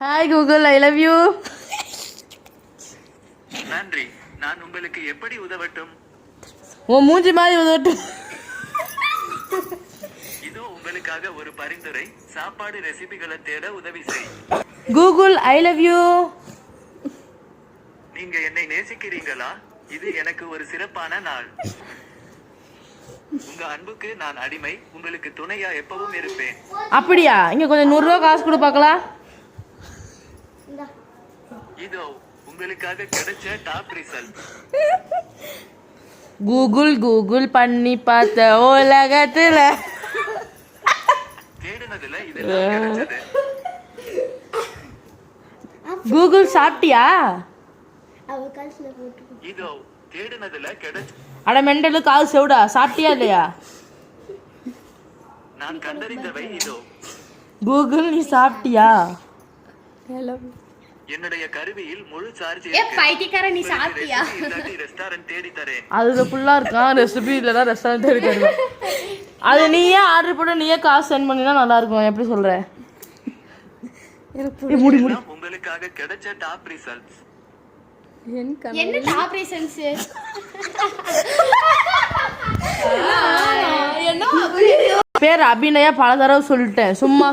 Hi Google, I love you. நன்றி. நான் உங்களுக்கு எப்படி உதவட்டும்? உன் மூஞ்சி மாதிரி உதவட்டும். இதோ உங்களுக்காக ஒரு பரிந்துரை. சாப்பாடு ரெசிபிகளை தேட உதவி செய். Google, I love you. நீங்க என்னை நேசிக்கிறீங்களா? இது எனக்கு ஒரு சிறப்பான நாள். உங்க அன்புக்கு நான் அடிமை. உங்களுக்கு துணையா எப்பவும் இருப்பேன். அப்படியா? இங்க கொஞ்சம் 100 ரூபா காசு கொடு பார்க்கலாம். இதோ உங்களுக்காக கிடைச்ச டாப் ரிசல்ட். கூகுள் கூகுள் பண்ணி பார்த்த உலகத்துல தேடுனதுல இதெல்லாம் கிடைச்சது. கூகுள் சாப்பிட்டியா? இதோ தேடுனதுல கிடைச்ச. அட மெண்டலு, காசு செவிடா, சாப்பிட்டியா இல்லையா? நான் கண்டறிந்தவை இதோ. கூகுள், நீ சாப்பிட்டியா? என்னுடைய கருவியில் முழு சார்ஜ் நீ சாப்பிட்டியா? இல்லாட்டி ரெஸ்டாரண்ட் தேடி தரேன். அது ஃபுல்லா இருக்கான். ரெசிபி இல்லைனா ரெஸ்டாரண்ட் தேடி தருவேன். அது நீயே ஆர்டர் போட்டு நீயே காசு சென்ட் பண்ணினா நல்லா இருக்கும். எப்படி சொல்ற? எல்லாம் உங்களுக்காக கிடைச்ச டாப் ரிசல்ட்ஸ். என்ன டாப் ரிசல்ட்ஸ்? பேர் அபிநயா பல தடவை சொல்லிட்டேன். சும்மா